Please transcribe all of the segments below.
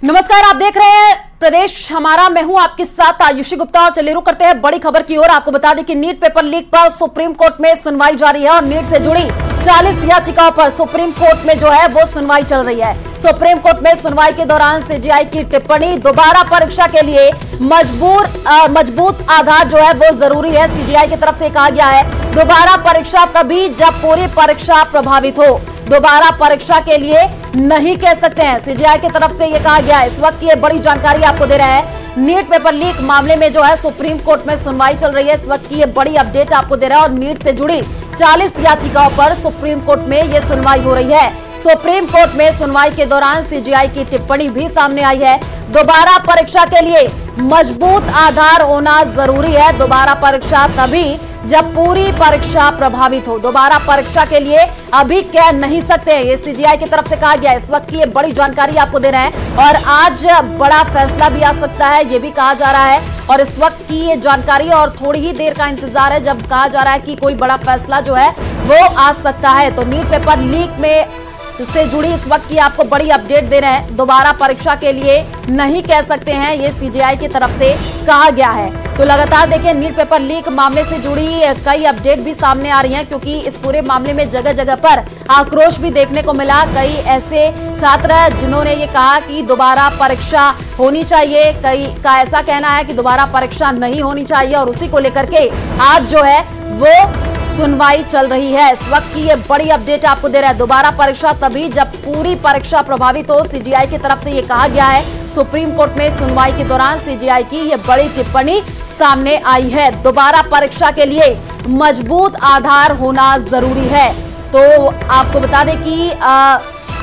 नमस्कार, आप देख रहे हैं प्रदेश हमारा। मैं हूं आपके साथ आयुषी गुप्ता और चलिए रुक करते हैं बड़ी खबर की ओर। आपको बता दें कि नीट पेपर लीक पर सुप्रीम कोर्ट में सुनवाई जारी है और नीट से जुड़ी 40 याचिकाओं पर सुप्रीम कोर्ट में जो है वो सुनवाई चल रही है। सुप्रीम कोर्ट में सुनवाई के दौरान सीजीआई की टिप्पणी, दोबारा परीक्षा के लिए मजबूत आधार जो है वो जरूरी है। सीजीआई की तरफ से कहा गया है दोबारा परीक्षा तभी जब पूरी परीक्षा प्रभावित हो, दोबारा परीक्षा के लिए नहीं कह सकते हैं। सीजीआई की तरफ से ये कहा गया है। इस वक्त ये बड़ी जानकारी आपको दे रहे हैं। नीट पेपर लीक मामले में जो है सुप्रीम कोर्ट में सुनवाई चल रही है। इस वक्त की ये बड़ी अपडेट आपको दे रहा है और नीट से जुड़ी 40 याचिकाओं पर सुप्रीम कोर्ट में ये सुनवाई हो रही है। सुप्रीम कोर्ट में सुनवाई के दौरान सीजीआई की टिप्पणी भी सामने आई है। दोबारा परीक्षा के लिए मजबूत आधार होना जरूरी है। दोबारा परीक्षा तभी जब पूरी परीक्षा प्रभावित हो, दोबारा परीक्षा के लिए अभी कह नहीं सकते। ये सीजीआई की तरफ से कहा गया है। इस वक्त की ये बड़ी जानकारी आपको दे रहे हैं और आज बड़ा फैसला भी आ सकता है, ये भी कहा जा रहा है। और इस वक्त की ये जानकारी और थोड़ी ही देर का इंतजार है जब कहा जा रहा है कि कोई बड़ा फैसला जो है वो आ सकता है। तो नीट पेपर लीक में से जुड़ी इस वक्त की आपको बड़ी अपडेट दे रहे हैं। दोबारा परीक्षा के लिए नहीं कह सकते हैं, ये सीजीआई की तरफ से कहा गया है। तो लगातार देखिए नीट पेपर लीक मामले से जुड़ी कई अपडेट भी सामने आ रही हैं, क्योंकि इस पूरे मामले में जगह जगह पर आक्रोश भी देखने को मिला। कई ऐसे छात्र जिन्होंने ये कहा कि दोबारा परीक्षा होनी चाहिए, कई का ऐसा कहना है कि दोबारा परीक्षा नहीं होनी चाहिए और उसी को लेकर के आज जो है वो सुनवाई चल रही है। इस वक्त की ये बड़ी अपडेट आपको दे रहा है। दोबारा परीक्षा तभी जब पूरी परीक्षा प्रभावित हो, सीजीआई की तरफ से ये कहा गया है। सुप्रीम कोर्ट में सुनवाई के दौरान सीजीआई की ये बड़ी टिप्पणी सामने आई है। दोबारा परीक्षा के लिए मजबूत आधार होना जरूरी है। तो आपको बता दें कि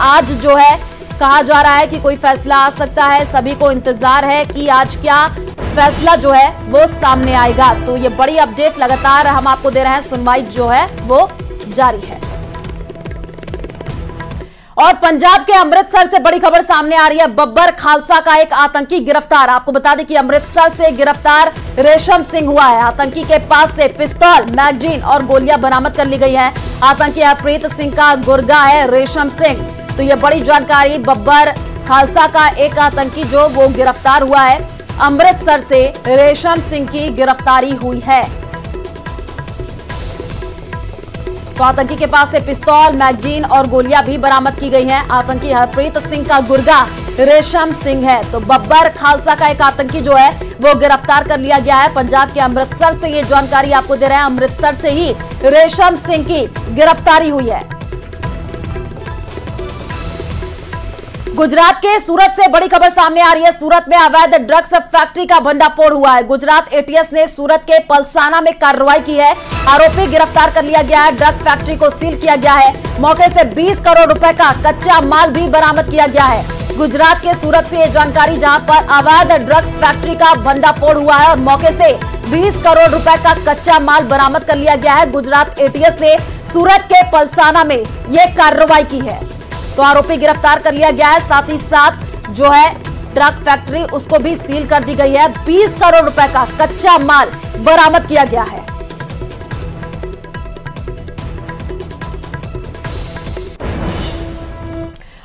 आज जो है कहा जा रहा है कि कोई फैसला आ सकता है। सभी को इंतजार है कि आज क्या फैसला जो है वो सामने आएगा। तो ये बड़ी अपडेट लगातार हम आपको दे रहे हैं। सुनवाई जो है वो जारी है। और पंजाब के अमृतसर से बड़ी खबर सामने आ रही है। बब्बर खालसा का एक आतंकी गिरफ्तार। आपको बता दें कि अमृतसर से गिरफ्तार रेशम सिंह हुआ है। आतंकी के पास से पिस्तौल, मैगजीन और गोलियां बरामद कर ली गई है। आतंकी हरप्रीत सिंह का गुर्गा है रेशम सिंह। तो ये बड़ी जानकारी, बब्बर खालसा का एक आतंकी जो वो गिरफ्तार हुआ है। अमृतसर से रेशम सिंह की गिरफ्तारी हुई है। तो आतंकी के पास से पिस्तौल, मैगजीन और गोलियां भी बरामद की गई हैं। आतंकी हरप्रीत सिंह का गुर्गा रेशम सिंह है। तो बब्बर खालसा का एक आतंकी जो है वो गिरफ्तार कर लिया गया है। पंजाब के अमृतसर से ये जानकारी आपको दे रहे हैं। अमृतसर से ही रेशम सिंह की गिरफ्तारी हुई है। गुजरात के सूरत से बड़ी खबर सामने आ रही है। सूरत में अवैध ड्रग्स फैक्ट्री का भंडाफोड़ हुआ है। गुजरात एटीएस ने सूरत के पलसाना में कार्रवाई की है। आरोपी गिरफ्तार कर लिया गया है। ड्रग फैक्ट्री को सील किया गया है। मौके से 20 करोड़ रुपए का कच्चा माल भी बरामद किया गया है। गुजरात के सूरत से ये जानकारी, जहां पर अवैध ड्रग्स फैक्ट्री का भंडाफोड़ हुआ है और मौके से 20 करोड़ रुपए का कच्चा माल बरामद कर लिया गया है। गुजरात एटीएस ने सूरत के पलसाना में ये कार्रवाई की है। तो आरोपी गिरफ्तार कर लिया गया है। साथ ही साथ जो है ड्रग फैक्ट्री उसको भी सील कर दी गई है। 20 करोड़ रुपए का कच्चा माल बरामद किया गया है।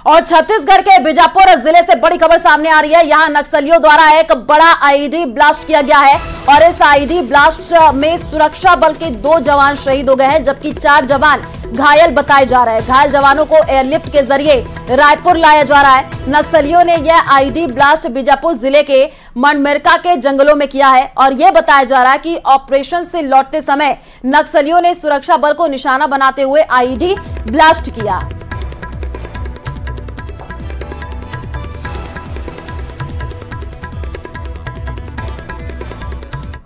और छत्तीसगढ़ के बीजापुर जिले से बड़ी खबर सामने आ रही है। यहां नक्सलियों द्वारा एक बड़ा आईईडी ब्लास्ट किया गया है और इस आईईडी ब्लास्ट में सुरक्षा बल के 2 जवान शहीद हो गए हैं, जबकि 4 जवान घायल बताए जा रहे हैं। घायल जवानों को एयरलिफ्ट के जरिए रायपुर लाया जा रहा है। नक्सलियों ने यह आईईडी ब्लास्ट बीजापुर जिले के मनमेरका के जंगलों में किया है और यह बताया जा रहा है कि ऑपरेशन से लौटते समय नक्सलियों ने सुरक्षा बल को निशाना बनाते हुए आईईडी ब्लास्ट किया।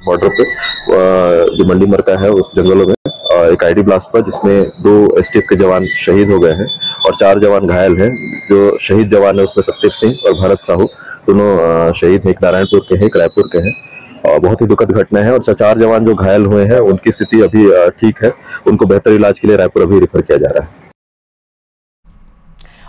बॉर्डर पे जो मंडी मरका है उस जंगलों में एक आईडी ब्लास्ट हुआ, जिसमें 2 एसटीएफ के जवान शहीद हो गए हैं और 4 जवान घायल हैं। जो शहीद जवान है उसमें सत्येव सिंह और भरत साहू दोनों शहीद हैं। एक नारायणपुर के हैं, एक रायपुर के हैं। और बहुत ही दुखद घटना है। और 4 जवान जो घायल हुए हैं उनकी स्थिति अभी ठीक है। उनको बेहतर इलाज के लिए रायपुर अभी रेफर किया जा रहा है।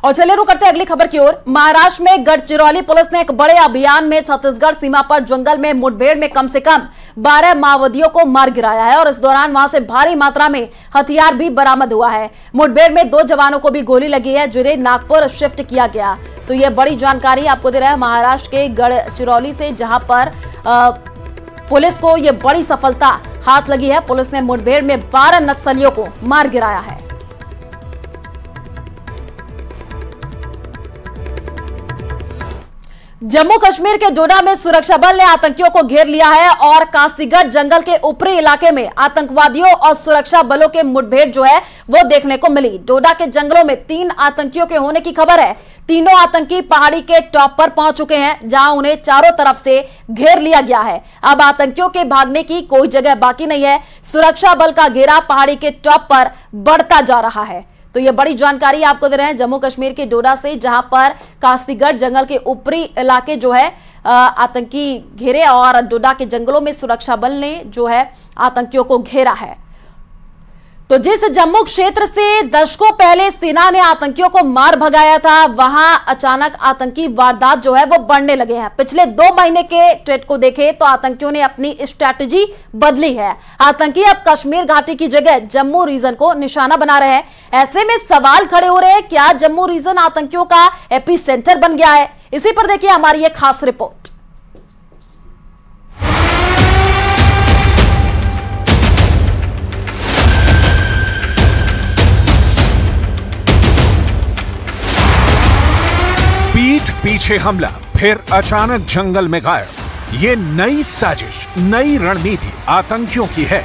और चलिए रुक करते हैं अगली खबर की ओर। महाराष्ट्र में गढ़चिरौली पुलिस ने एक बड़े अभियान में छत्तीसगढ़ सीमा पर जंगल में मुठभेड़ में कम से कम 12 माओवादियों को मार गिराया है और इस दौरान वहां से भारी मात्रा में हथियार भी बरामद हुआ है। मुठभेड़ में 2 जवानों को भी गोली लगी है, जिन्हें नागपुर शिफ्ट किया गया। तो ये बड़ी जानकारी आपको दे रहा है महाराष्ट्र के गढ़चिरौली से, जहां पर पुलिस को ये बड़ी सफलता हाथ लगी है। पुलिस ने मुठभेड़ में 12 नक्सलियों को मार गिराया है। जम्मू कश्मीर के डोडा में सुरक्षा बल ने आतंकियों को घेर लिया है और कासीगढ़ जंगल के ऊपरी इलाके में आतंकवादियों और सुरक्षा बलों के मुठभेड़ जो है वो देखने को मिली। डोडा के जंगलों में 3 आतंकियों के होने की खबर है। तीनों आतंकी पहाड़ी के टॉप पर पहुंच चुके हैं, जहां उन्हें चारों तरफ से घेर लिया गया है। अब आतंकियों के भागने की कोई जगह बाकी नहीं है। सुरक्षा बल का घेरा पहाड़ी के टॉप पर बढ़ता जा रहा है। तो ये बड़ी जानकारी आपको दे रहे हैं जम्मू कश्मीर के डोडा से, जहां पर कासीगढ़ जंगल के ऊपरी इलाके जो है आतंकी घेरे और डोडा के जंगलों में सुरक्षा बल ने जो है आतंकियों को घेरा है। तो जिस जम्मू क्षेत्र से दशकों पहले सेना ने आतंकियों को मार भगाया था, वहां अचानक आतंकी वारदात जो है वो बढ़ने लगे हैं। पिछले 2 महीने के ट्रेंड को देखें तो आतंकियों ने अपनी स्ट्रैटेजी बदली है। आतंकी अब कश्मीर घाटी की जगह जम्मू रीजन को निशाना बना रहे हैं। ऐसे में सवाल खड़े हो रहे हैं, क्या जम्मू रीजन आतंकियों का एपी सेंटर बन गया है? इसी पर देखिए हमारी एक खास रिपोर्ट। पीठ पीछे हमला, फिर अचानक जंगल में गायब। ये नई साजिश, नई रणनीति आतंकियों की है।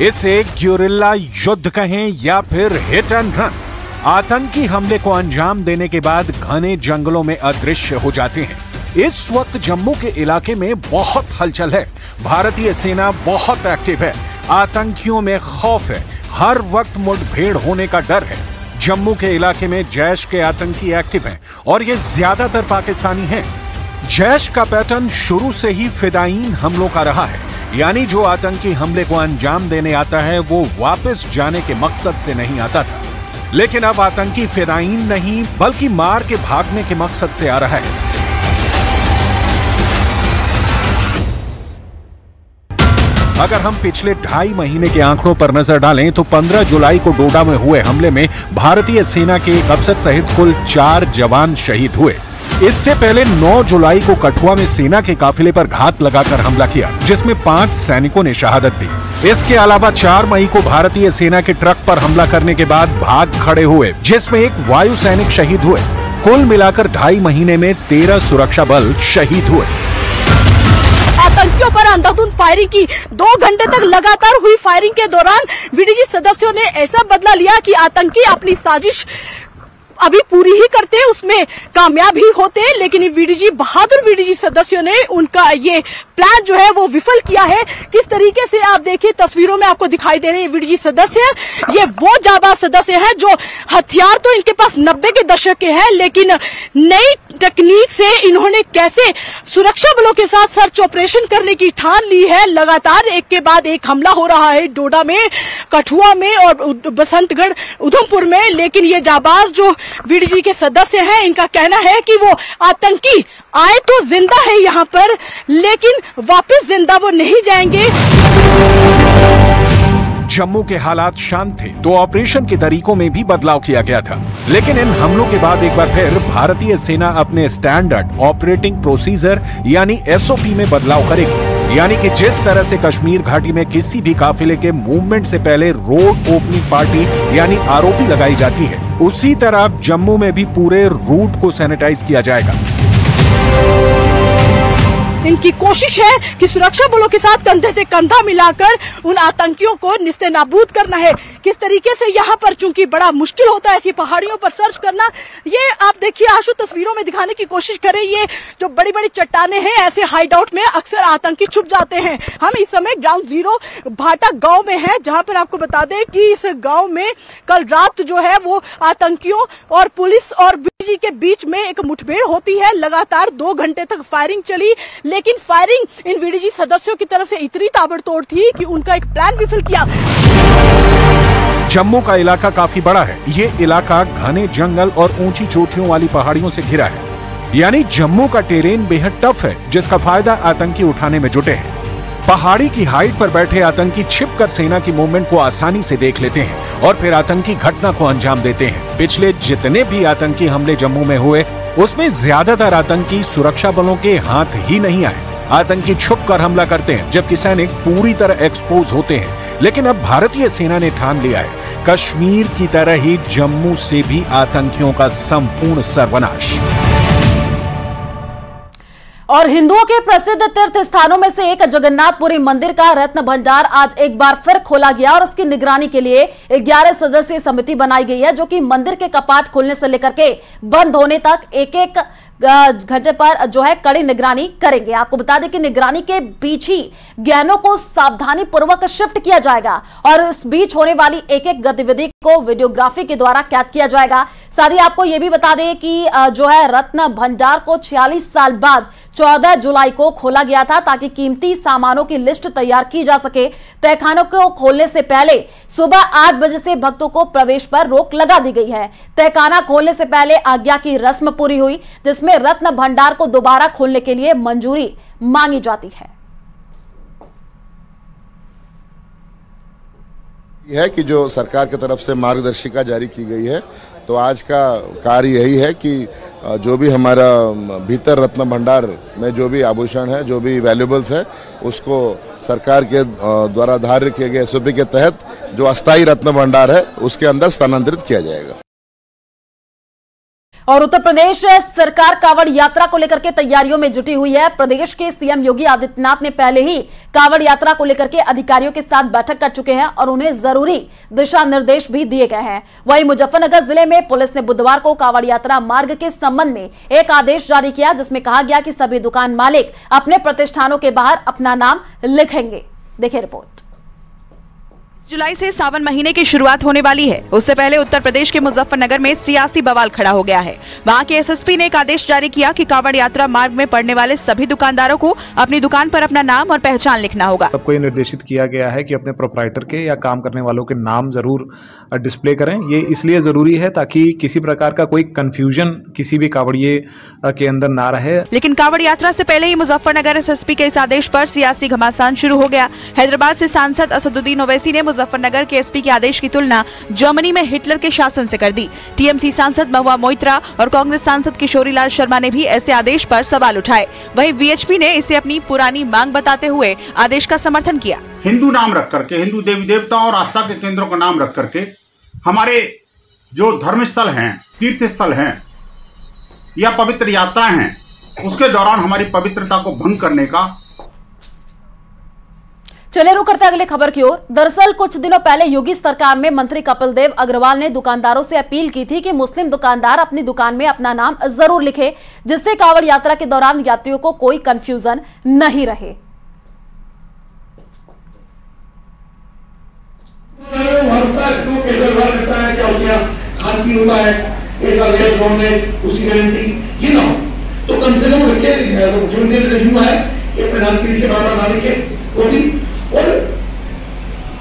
इसे ग्योरिल्ला युद्ध कहें या फिर हिट एंड रन। आतंकी हमले को अंजाम देने के बाद घने जंगलों में अदृश्य हो जाते हैं। इस वक्त जम्मू के इलाके में बहुत हलचल है। भारतीय सेना बहुत एक्टिव है। आतंकियों में खौफ है। हर वक्त मुठभेड़ होने का डर है। जम्मू के इलाके में जैश के आतंकी एक्टिव हैं और ये ज्यादातर पाकिस्तानी हैं। जैश का पैटर्न शुरू से ही फिदायीन हमलों का रहा है, यानी जो आतंकी हमले को अंजाम देने आता है वो वापस जाने के मकसद से नहीं आता था, लेकिन अब आतंकी फिदायीन नहीं बल्कि मार के भागने के मकसद से आ रहा है। अगर हम पिछले 2.5 महीने के आंकड़ों पर नजर डालें तो 15 जुलाई को डोडा में हुए हमले में भारतीय सेना के एक अफसर सहित कुल 4 जवान शहीद हुए। इससे पहले 9 जुलाई को कठुआ में सेना के काफिले पर घात लगाकर हमला किया, जिसमें 5 सैनिकों ने शहादत दी। इसके अलावा 4 मई को भारतीय सेना के ट्रक पर हमला करने के बाद भाग खड़े हुए, जिसमें एक वायु सैनिक शहीद हुए। कुल मिलाकर 2.5 महीने में 13 सुरक्षा बल शहीद हुए। आतंकियों पर अंधाधुंध फायरिंग की। 2 घंटे तक लगातार हुई फायरिंग के दौरान वीडीजी सदस्यों ने ऐसा बदला लिया कि आतंकी अपनी साजिश अभी पूरी ही करते, उसमें कामयाब ही होते, लेकिन बहादुर वीडीजी सदस्यों ने उनका ये प्लान जो है वो विफल किया है। किस तरीके से आप देखिए तस्वीरों में आपको दिखाई दे रहे हैं वीडीजी सदस्य। ये वो जाबाज सदस्य हैं जो हथियार तो इनके पास 90 के दशक के हैं, लेकिन नई टेक्निक से इन्होंने कैसे सुरक्षा बलों के साथ सर्च ऑपरेशन करने की ठान ली है। लगातार एक के बाद एक हमला हो रहा है डोडा में, कठुआ में और बसंतगढ़ उधमपुर में, लेकिन ये जाबाज जो वीडीजी के सदस्य हैं इनका कहना है कि वो आतंकी आए तो जिंदा है यहाँ पर, लेकिन वापस जिंदा वो नहीं जाएंगे। जम्मू के हालात शांत थे तो ऑपरेशन के तरीकों में भी बदलाव किया गया था, लेकिन इन हमलों के बाद एक बार फिर भारतीय सेना अपने स्टैंडर्ड ऑपरेटिंग प्रोसीजर यानी एसओपी में बदलाव करेगी। यानी कि जिस तरह से कश्मीर घाटी में किसी भी काफिले के मूवमेंट से पहले रोड ओपनिंग पार्टी यानी आरओपी लगाई जाती है, उसी तरह जम्मू में भी पूरे रूट को सैनिटाइज किया जाएगा। इनकी कोशिश है कि सुरक्षा बलों के साथ कंधे से कंधा मिलाकर उन आतंकियों को निस्तेनाबूद करना है। किस तरीके से यहाँ पर चूंकि बड़ा मुश्किल होता है ऐसी पहाड़ियों पर सर्च करना, ये आप देखिए आशु तस्वीरों में दिखाने की कोशिश करें। ये जो बड़ी बड़ी चट्टाने हैं, ऐसे हाइड आउट में अक्सर आतंकी छुप जाते हैं। हम इस समय ग्राउंड जीरो भाटा गांव में है, जहां पर आपको बता दें कि इस गांव में कल रात जो है वो आतंकियों और पुलिस और वीडीजी के बीच में एक मुठभेड़ होती है। लगातार 2 घंटे तक फायरिंग चली, लेकिन फायरिंग इन वीडीजी सदस्यों की तरफ से इतनी ताबड़तोड़ थी कि उनका एक प्लान विफल किया। जम्मू का इलाका काफी बड़ा है। ये इलाका घने जंगल और ऊंची चोटियों वाली पहाड़ियों से घिरा है, यानी जम्मू का टेरेन बेहद टफ है, जिसका फायदा आतंकी उठाने में जुटे हैं। पहाड़ी की हाइट पर बैठे आतंकी छिपकर सेना की मूवमेंट को आसानी से देख लेते हैं और फिर आतंकी घटना को अंजाम देते हैं। पिछले जितने भी आतंकी हमले जम्मू में हुए, उसमें ज्यादातर आतंकी सुरक्षा बलों के हाथ ही नहीं आए। आतंकी छुप कर हमला करते हैं जबकि सैनिक पूरी तरह एक्सपोज होते हैं। लेकिन अब भारतीय सेना ने ठान लिया है कश्मीर की तरह ही जम्मू से भी आतंकियों का संपूर्ण सर्वनाश। और हिंदुओं के प्रसिद्ध तीर्थ स्थानों में से एक जगन्नाथपुरी मंदिर का रत्न भंडार आज एक बार फिर खोला गया और उसकी निगरानी के लिए 11 सदस्यीय समिति बनाई गई है, जो कि मंदिर के कपाट खुलने से लेकर के बंद होने तक एक एक घंटे पर जो है कड़ी निगरानी करेंगे। आपको बता दें कि निगरानी के बीच ही गहनों को सावधानी पूर्वक शिफ्ट किया जाएगा और इस बीच होने वाली एक एक गतिविधि को वीडियोग्राफी के द्वारा कैद किया जाएगा। साथ ही आपको यह भी बता दें कि जो है रत्न भंडार को 46 साल बाद 14 जुलाई को खोला गया था ताकि कीमती सामानों की लिस्ट तैयार की जा सके। तहखानों को खोलने से पहले सुबह 8 बजे से भक्तों को प्रवेश पर रोक लगा दी गई है। तहखाना खोलने से पहले आज्ञा की रस्म पूरी हुई, जिसमें रत्न भंडार को दोबारा खोलने के लिए मंजूरी मांगी जाती है। यह है कि जो सरकार की तरफ से मार्गदर्शिका जारी की गई है, तो आज का कार्य यही है कि जो भी हमारा भीतर रत्न भंडार में जो भी आभूषण है, जो भी वैल्यूबल्स है, उसको सरकार के द्वारा धार्य किए गए एसओपी के तहत जो अस्थायी रत्न भंडार है उसके अंदर स्थानांतरित किया जाएगा। और उत्तर प्रदेश सरकार कांवड़ यात्रा को लेकर के तैयारियों में जुटी हुई है। प्रदेश के सीएम योगी आदित्यनाथ ने पहले ही कांवड़ यात्रा को लेकर के अधिकारियों के साथ बैठक कर चुके हैं और उन्हें जरूरी दिशा निर्देश भी दिए गए हैं। वहीं मुजफ्फरनगर जिले में पुलिस ने बुधवार को कांवड़ यात्रा मार्ग के संबंध में एक आदेश जारी किया, जिसमें कहा गया कि सभी दुकान मालिक अपने प्रतिष्ठानों के बाहर अपना नाम लिखेंगे। देखिए रिपोर्ट। जुलाई से सावन महीने की शुरुआत होने वाली है। उससे पहले उत्तर प्रदेश के मुजफ्फरनगर में सियासी बवाल खड़ा हो गया है। वहां के एसएसपी ने एक आदेश जारी किया कि कांवड़ यात्रा मार्ग में पड़ने वाले सभी दुकानदारों को अपनी दुकान पर अपना नाम और पहचान लिखना होगा। सबको ये निर्देशित किया गया है कि अपने प्रोप्राइटर के या काम करने वालों के नाम जरूर डिस्प्ले करें। ये इसलिए जरूरी है ताकि किसी प्रकार का कोई कंफ्यूजन किसी भी कांवड़िए के अंदर ना रहे। लेकिन कांवड़ यात्रा से पहले ही मुजफ्फरनगर एसएसपी के इस आदेश पर सियासी घमासान शुरू हो गया। हैदराबाद से सांसद असदुद्दीन ओवैसी ने मुजफ्फरनगर के एसपी के आदेश की तुलना जर्मनी में हिटलर के शासन से कर दी। टीएमसी सांसद महुआ मोइत्रा और कांग्रेस सांसद किशोरीलाल शर्मा ने भी ऐसे आदेश पर सवाल उठाए। वहीं वीएचपी ने इसे अपनी पुरानी मांग बताते हुए आदेश का समर्थन किया। हिंदू नाम रख करके, हिंदू देवी देवताओं और आस्था के केंद्रों का नाम रख करके हमारे जो धर्म स्थल हैं, तीर्थ स्थल हैं या पवित्र यात्राएं हैं, उसके दौरान हमारी पवित्रता को भंग करने का। चलिए रुक करते अगले खबर की ओर। दरअसल कुछ दिनों पहले योगी सरकार में मंत्री कपिल देव अग्रवाल ने दुकानदारों से अपील की थी कि मुस्लिम दुकानदार अपनी दुकान में अपना नाम जरूर लिखे, जिससे कांवड़ यात्रा के दौरान यात्रियों को कोई कंफ्यूजन नहीं रहे। तो कम से कम और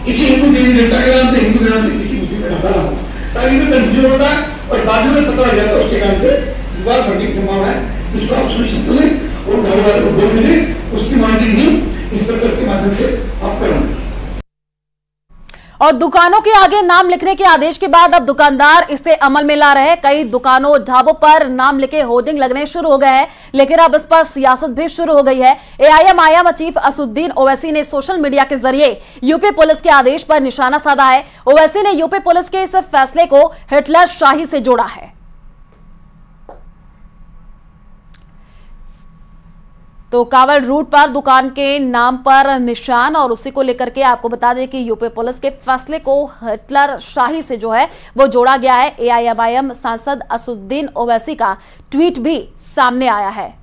किसी हिंदू देवी देवता के नाम से, हिंदू के नाम से किसी मुस्लिम का नाम हो, ताकि इसमें कंफ्यूजन होता है और बाद में पता लग जाता है, उसके कारण से विवाद बढ़ने की संभावना है। इसको आप सुनिश्चित करें और घर वालों को बोल दें, उसकी मॉनिटरिंग भी इंस्पेक्टर्स के माध्यम से आप करें। और दुकानों के आगे नाम लिखने के आदेश के बाद अब दुकानदार इसे अमल में ला रहे हैं। कई दुकानों ढाबों पर नाम लिखे होर्डिंग लगने शुरू हो गए हैं, लेकिन अब इस पर सियासत भी शुरू हो गई है। एआईएम चीफ असदुद्दीन ओवैसी ने सोशल मीडिया के जरिए यूपी पुलिस के आदेश पर निशाना साधा है। ओवैसी ने यूपी पुलिस के इस फैसले को हिटलर शाही से जोड़ा है। तो कांवड़ रूट पर दुकान के नाम पर निशान, और उसी को लेकर के आपको बता दें कि यूपी पुलिस के फैसले को हिटलर शाही से जो है वो जोड़ा गया है। एआईएम सांसद असदुद्दीन ओवैसी का ट्वीट भी सामने आया है।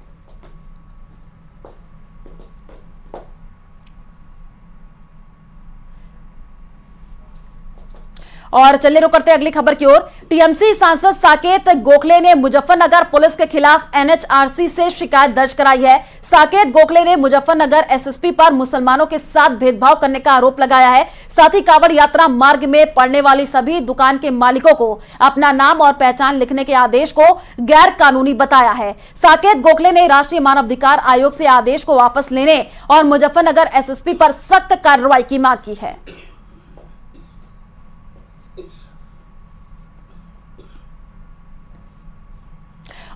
और चलिए रुक करते अगली खबर की ओर। टीएमसी सांसद साकेत गोखले ने मुजफ्फरनगर पुलिस के खिलाफ एनएचआरसी से शिकायत दर्ज कराई है। साकेत गोखले ने मुजफ्फरनगर एसएसपी पर मुसलमानों के साथ भेदभाव करने का आरोप लगाया है। साथ ही कांवड़ यात्रा मार्ग में पड़ने वाली सभी दुकान के मालिकों को अपना नाम और पहचान लिखने के आदेश को गैर कानूनी बताया है। साकेत गोखले ने राष्ट्रीय मानवाधिकार आयोग से आदेश को वापस लेने और मुजफ्फरनगर एसएसपी पर सख्त कार्रवाई की मांग की है।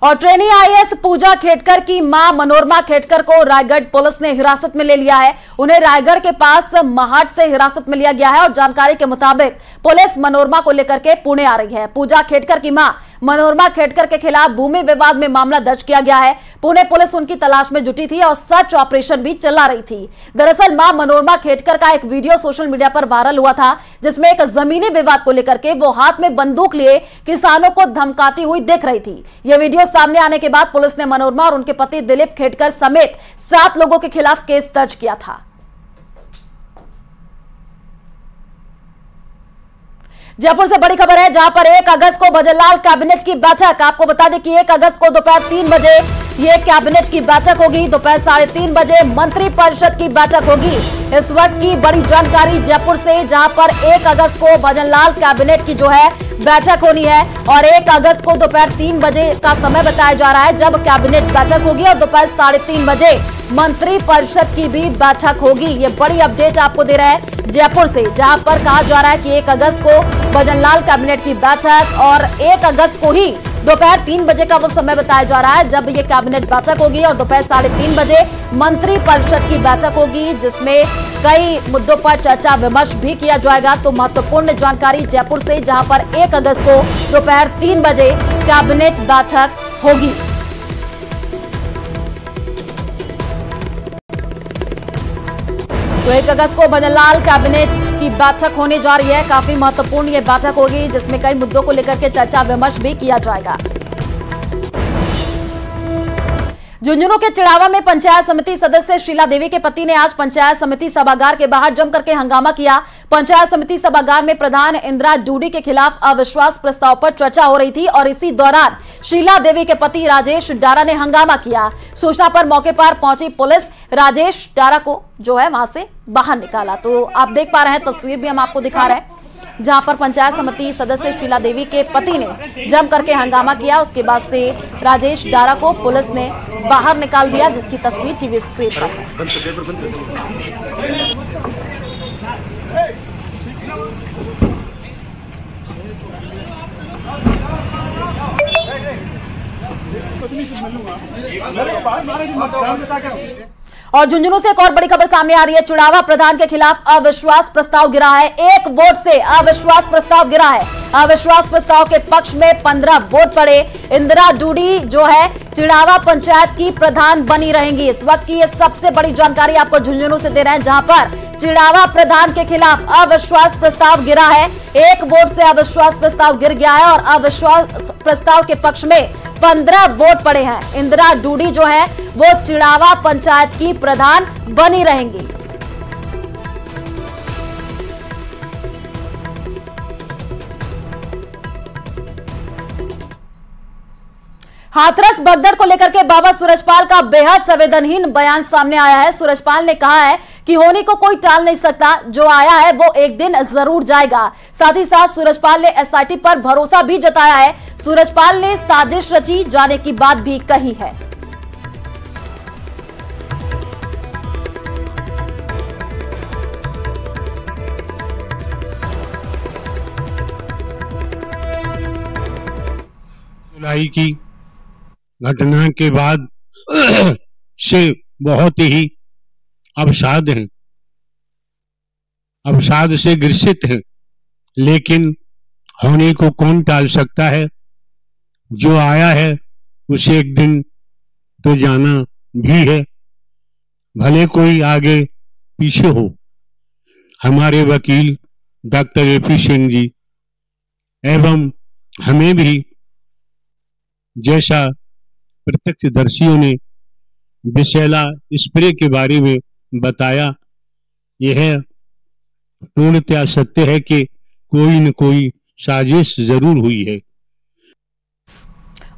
और ट्रेनी आईएएस पूजा खेडकर की मां मनोरमा खेडकर को रायगढ़ पुलिस ने हिरासत में ले लिया है। उन्हें रायगढ़ के पास महाट से हिरासत में लिया गया है और जानकारी के मुताबिक पुलिस मनोरमा को लेकर के पुणे आ रही है। पूजा खेडकर की मां मनोरमा खेडकर के खिलाफ भूमि विवाद में मामला दर्ज किया गया है। पुणे पुलिस उनकी तलाश में जुटी थी और सर्च ऑपरेशन भी चला रही थी। दरअसल मां मनोरमा खेडकर का एक वीडियो सोशल मीडिया पर वायरल हुआ था, जिसमें एक जमीनी विवाद को लेकर के वो हाथ में बंदूक लिए किसानों को धमकाती हुई दिख रही थी। यह वीडियो सामने आने के बाद पुलिस ने मनोरमा और उनके पति दिलीप खेडकर समेत 7 लोगों के खिलाफ केस दर्ज किया था। जयपुर से बड़ी खबर है, जहां पर 1 अगस्त को भजनलाल कैबिनेट की बैठक। आपको बता दें कि 1 अगस्त को दोपहर 3 बजे ये कैबिनेट की बैठक होगी। दोपहर 3:30 बजे मंत्रिपरिषद की बैठक होगी। इस वक्त की बड़ी जानकारी जयपुर से, जहां पर 1 अगस्त को भजनलाल कैबिनेट की जो है बैठक होनी है और 1 अगस्त को दोपहर 3 बजे का समय बताया जा रहा है जब कैबिनेट बैठक होगी और दोपहर 3:30 बजे मंत्रिपरिषद की भी बैठक होगी। ये बड़ी अपडेट आपको दे रहा है जयपुर से, जहां पर कहा जा रहा है कि 1 अगस्त को भजनलाल कैबिनेट की बैठक और 1 अगस्त को ही दोपहर 3 बजे का वो समय बताया जा रहा है जब ये कैबिनेट बैठक होगी और दोपहर 3:30 बजे मंत्रिपरिषद की बैठक होगी, जिसमें कई मुद्दों पर चर्चा विमर्श भी किया जाएगा। तो महत्वपूर्ण जानकारी जयपुर से, जहां पर 1 अगस्त को दोपहर 3 बजे कैबिनेट बैठक होगी। तो 1 अगस्त को भजनलाल कैबिनेट की बैठक होने जा रही है। काफी महत्वपूर्ण ये बैठक होगी, जिसमें कई मुद्दों को लेकर के चर्चा विमर्श भी किया जाएगा। झुंझुनू के चिड़ावा में पंचायत समिति सदस्य शीला देवी के पति ने आज पंचायत समिति सभागार के बाहर जम करके हंगामा किया। पंचायत समिति सभागार में प्रधान इंदिरा डूडी के खिलाफ अविश्वास प्रस्ताव पर चर्चा हो रही थी और इसी दौरान शीला देवी के पति राजेश डारा ने हंगामा किया। सूचना पर मौके पर पहुंची पुलिस राजेश डारा को जो है वहां से बाहर निकाला। तो आप देख पा रहे हैं, तस्वीर भी हम आपको दिखा रहे हैं, जहां पर पंचायत समिति सदस्य शीला देवी के पति ने जम करके हंगामा किया। उसके बाद से राजेश डारा को पुलिस ने बाहर निकाल दिया, जिसकी तस्वीर टीवी स्क्रीन पर है। और झुंझुनू से एक और बड़ी खबर सामने आ रही है। चुनावा प्रधान के खिलाफ अविश्वास प्रस्ताव गिरा है। 1 वोट से अविश्वास प्रस्ताव गिरा है। अविश्वास प्रस्ताव के पक्ष में 15 वोट पड़े। इंदिरा डूडी जो है चिड़ावा पंचायत की प्रधान बनी रहेंगी। इस वक्त की ये सबसे बड़ी जानकारी आपको झुंझुनू से दे रहे हैं, जहां पर चिड़ावा प्रधान के खिलाफ अविश्वास प्रस्ताव गिरा है। 1 वोट से अविश्वास प्रस्ताव गिर गया है और अविश्वास प्रस्ताव के पक्ष में 15 वोट पड़े हैं। इंदिरा डूडी जो है वो चिड़ावा पंचायत की प्रधान बनी रहेंगी। हाथरस भगदड़ को लेकर के बाबा सूरजपाल का बेहद संवेदनहीन बयान सामने आया है। सूरजपाल ने कहा है कि होनी को कोई टाल नहीं सकता, जो आया है वो एक दिन जरूर जाएगा। साथ ही साथ सूरजपाल ने एसआईटी पर भरोसा भी जताया है। सूरजपाल ने साजिश रची जाने की बात भी कही है। जुलाई की घटना के बाद से बहुत ही अवसाद हैं, अवसाद से ग्रसित हैं, लेकिन होने को कौन टाल सकता है। जो आया है उसे एक दिन तो जाना भी है, भले कोई आगे पीछे हो। हमारे वकील डॉक्टर AP सिंह जी एवं हमें भी जैसा प्रत्यक्षदर्शियों ने विषैला स्प्रे के बारे में बताया, यह पूर्णतया सत्य है कि कोई न कोई साजिश जरूर हुई है।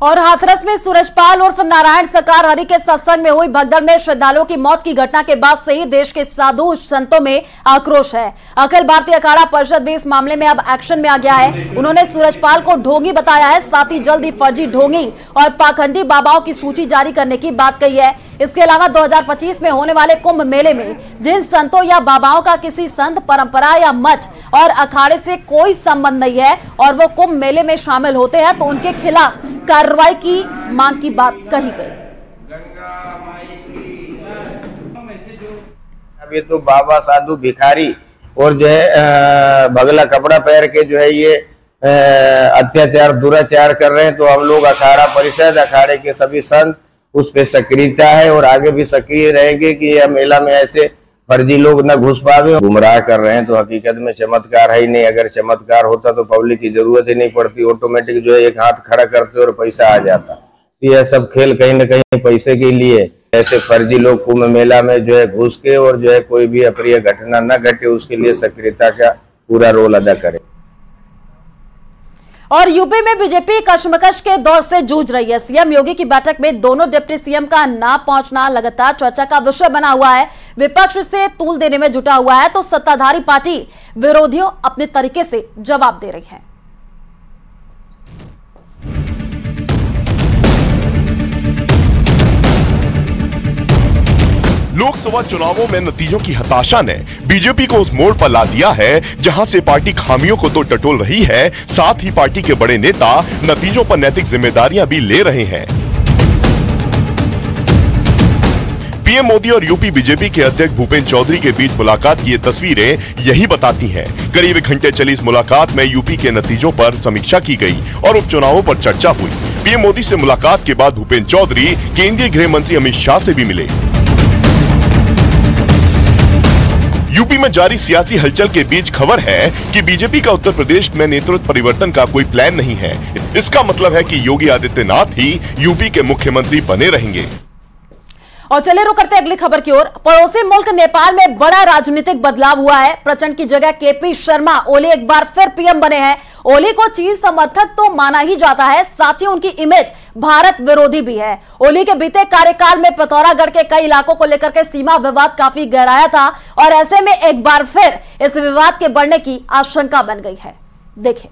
और हाथरस में सूरजपाल उर्फ नारायण सरकार हरि के सत्संग में हुई भगदड़ में श्रद्धालुओं की मौत की घटना के बाद से ही देश के साधु संतों में आक्रोश है। अखिल भारतीय अखाड़ा परिषद भी इस मामले में अब एक्शन में आ गया है। उन्होंने सूरजपाल को ढोंगी बताया है, साथ ही जल्द ही फर्जी ढोंगी और पाखंडी बाबाओं की सूची जारी करने की बात कही है। इसके अलावा 2025 में होने वाले कुंभ मेले में जिन संतों या बाबाओं का किसी संत परंपरा या मठ और अखाड़े से कोई संबंध नहीं है और वो कुंभ मेले में शामिल होते हैं, तो उनके खिलाफ कार्रवाई की मांग की बात कही गई। अब ये तो बाबा साधु भिखारी और जो है भगला कपड़ा पहन के जो है ये अत्याचार दुराचार कर रहे हैं, तो हम लोग अखाड़ा परिषद अखाड़े के सभी संत उस पे सक्रियता है और आगे भी सक्रिय रहेंगे कि यह मेला में ऐसे फर्जी लोग न घुस पावे। गुमराह कर रहे हैं तो हकीकत में चमत्कार है ही नहीं। अगर चमत्कार होता तो पब्लिक की जरूरत ही नहीं पड़ती, ऑटोमेटिक जो है एक हाथ खड़ा करते और पैसा आ जाता। यह सब खेल कहीं न कहीं पैसे के लिए, ऐसे फर्जी लोग कुंभ मेला में जो है घुस के और जो है कोई भी अप्रिय घटना न घटे उसके लिए सक्रियता का पूरा रोल अदा करे। और यूपी में बीजेपी कशमकश के दौर से जूझ रही है। सीएम योगी की बैठक में दोनों डिप्टी सीएम का ना पहुंचना लगातार चर्चा का विषय बना हुआ है। विपक्ष से तूल देने में जुटा हुआ है तो सत्ताधारी पार्टी विरोधियों अपने तरीके से जवाब दे रही है। लोकसभा चुनावों में नतीजों की हताशा ने बीजेपी को उस मोड़ पर ला दिया है जहां से पार्टी खामियों को तो टटोल रही है, साथ ही पार्टी के बड़े नेता नतीजों पर नैतिक जिम्मेदारियां भी ले रहे हैं। पीएम मोदी और यूपी बीजेपी के अध्यक्ष भूपेंद्र चौधरी के बीच मुलाकात की ये तस्वीरें यही बताती हैं। करीब 1 घंटे चली इस मुलाकात में यूपी के नतीजों पर समीक्षा की गई और उपचुनावों पर चर्चा हुई। पीएम मोदी से मुलाकात के बाद भूपेंद्र चौधरी केंद्रीय गृह मंत्री अमित शाह से भी मिले। यूपी में जारी सियासी हलचल के बीच खबर है कि बीजेपी का उत्तर प्रदेश में नेतृत्व परिवर्तन का कोई प्लान नहीं है। इसका मतलब है कि योगी आदित्यनाथ ही यूपी के मुख्यमंत्री बने रहेंगे। और चलिए रुक करते अगली खबर की ओर। पड़ोसी मुल्क नेपाल में बड़ा राजनीतिक बदलाव हुआ है। प्रचंड की जगह केपी शर्मा ओली एक बार फिर पीएम बने हैं। ओली को चीन समर्थक तो माना ही जाता है, साथ ही उनकी इमेज भारत विरोधी भी है। ओली के बीते कार्यकाल में पिथौरागढ़ के कई इलाकों को लेकर के सीमा विवाद काफी गहराया था और ऐसे में एक बार फिर इस विवाद के बढ़ने की आशंका बन गई है। देखिए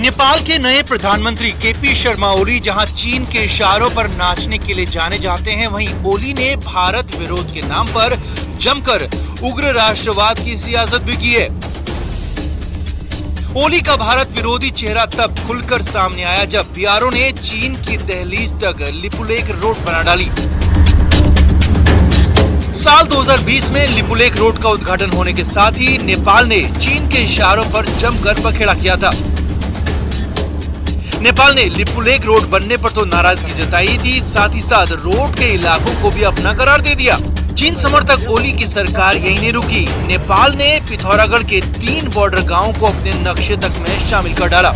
नेपाल के नए प्रधानमंत्री केपी शर्मा ओली जहां चीन के इशारों पर नाचने के लिए जाने जाते हैं, वहीं ओली ने भारत विरोध के नाम पर जमकर उग्र राष्ट्रवाद की सियासत भी की है। ओली का भारत विरोधी चेहरा तब खुलकर सामने आया जब बीआरओ ने चीन की दहलीज तक लिपुलेख रोड बना डाली। साल 2020 में लिपुलेख रोड का उद्घाटन होने के साथ ही नेपाल ने चीन के इशारों पर जमकर पखेड़ा किया था। नेपाल ने लिपुलेख रोड बनने पर तो नाराजगी जताई थी, साथ ही साथ रोड के इलाकों को भी अपना करार दे दिया। चीन समर्थक ओली की सरकार यही नहीं रुकी। नेपाल ने पिथौरागढ़ के 3 बॉर्डर गांवों को अपने नक्शे तक में शामिल कर डाला।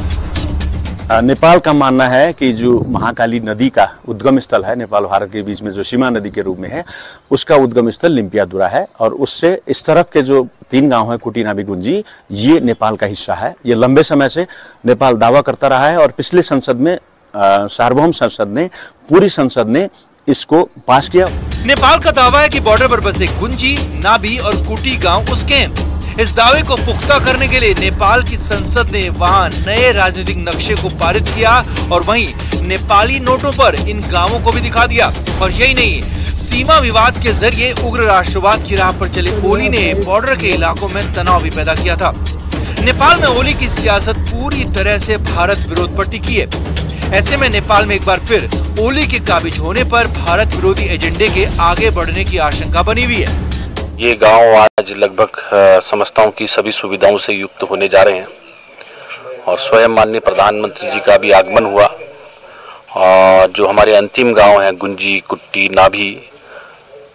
नेपाल का मानना है कि जो महाकाली नदी का उद्गम स्थल है नेपाल भारत के बीच में जो सीमा नदी के रूप में है, उसका उद्गम स्थल लिम्पियादुरा है और उससे इस तरफ के जो 3 गांव है कुटी नाभी गुंजी, ये नेपाल का हिस्सा है। ये लंबे समय से नेपाल दावा करता रहा है और पिछले संसद में सार्वभौम संसद ने पूरी संसद ने इसको पास किया। नेपाल का दावा है कि बॉर्डर पर बसे गुंजी, नाभी और कुटी गांव उसके हैं। इस दावे को पुख्ता करने के लिए नेपाल की संसद ने वहां नए राजनीतिक नक्शे को पारित किया और वहीं नेपाली नोटों पर इन गांवों को भी दिखा दिया। और यही नहीं, सीमा विवाद के जरिए उग्र राष्ट्रवाद की राह पर चले ओली ने बॉर्डर के इलाकों में तनाव भी पैदा किया था। नेपाल में ओली की सियासत पूरी तरह से भारत विरोध पर टिकी है। ऐसे में नेपाल में एक बार फिर ओली के काबिज होने पर भारत विरोधी एजेंडे के आगे बढ़ने की आशंका बनी हुई है। ये गांव आज लगभग समस्ताओं की सभी सुविधाओं से युक्त होने जा रहे हैं और स्वयं माननीय प्रधानमंत्री जी का भी आगमन हुआ और जो हमारे अंतिम गांव हैं गुंजी, कुट्टी, नाभी,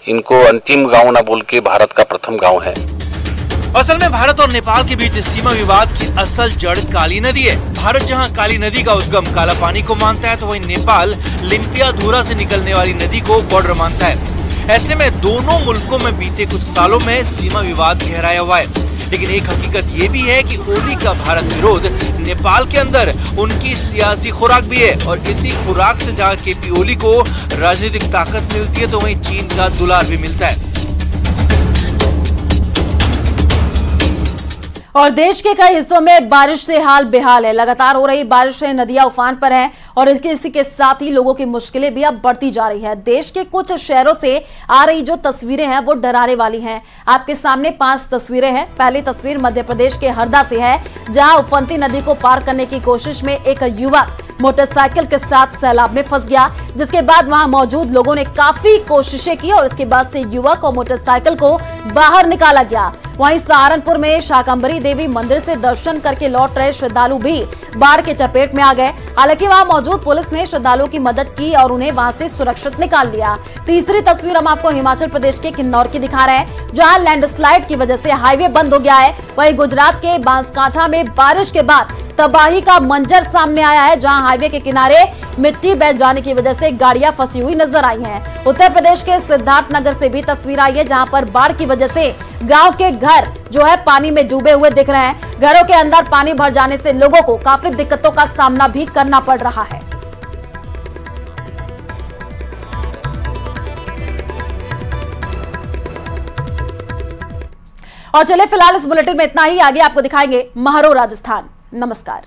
इनको अंतिम गांव ना बोल के भारत का प्रथम गांव है। असल में भारत और नेपाल के बीच सीमा विवाद की असल जड़ काली नदी है। भारत जहां काली नदी का उद्गम काला पानी को मानता है तो वहीं नेपाल लिम्पियाधुरा से निकलने वाली नदी को बॉर्डर मानता है। ऐसे में दोनों मुल्कों में बीते कुछ सालों में सीमा विवाद गहराया हुआ है। लेकिन एक हकीकत ये भी है कि ओली का भारत विरोध नेपाल के अंदर उनकी सियासी खुराक भी है और इसी खुराक से जहां केपी ओली को राजनीतिक ताकत मिलती है तो वहीं चीन का दुलार भी मिलता है। और देश के कई हिस्सों में बारिश से हाल बेहाल है। लगातार हो रही बारिश से नदियां उफान पर हैं और इसी के साथ ही लोगों की मुश्किलें भी अब बढ़ती जा रही है। देश के कुछ शहरों से आ रही जो तस्वीरें हैं वो डराने वाली हैं। आपके सामने 5 तस्वीरें हैं। पहली तस्वीर मध्य प्रदेश के हरदा से है, जहां उफनती नदी को पार करने की कोशिश में एक युवक मोटरसाइकिल के साथ सैलाब में फंस गया, जिसके बाद वहां मौजूद लोगों ने काफी कोशिशें की और इसके बाद से युवक और मोटरसाइकिल को बाहर निकाला गया। वहीं सहारनपुर में शाकंभरी देवी मंदिर से दर्शन करके लौट रहे श्रद्धालु भी बाढ़ के चपेट में आ गए। हालांकि वहां मौजूद पुलिस ने श्रद्धालुओं की मदद की और उन्हें वहां से सुरक्षित निकाल लिया। तीसरी तस्वीर हम आपको हिमाचल प्रदेश के किन्नौर की दिखा रहे हैं, जहां लैंडस्लाइड की वजह से हाईवे बंद हो गया है। वहीं गुजरात के बांसकांठा में बारिश के बाद तबाही का मंजर सामने आया है, जहां हाईवे के किनारे मिट्टी बह जाने की वजह से गाड़ियां फंसी हुई नजर आई हैं। उत्तर प्रदेश के सिद्धार्थनगर से भी तस्वीर आई है, जहां पर बाढ़ की वजह से गांव के घर जो है पानी में डूबे हुए दिख रहे हैं। घरों के अंदर पानी भर जाने से लोगों को काफी दिक्कतों का सामना भी करना पड़ रहा है। और चलिए फिलहाल इस बुलेटिन में इतना ही। आगे आपको दिखाएंगे महारो राजस्थान। नमस्कार।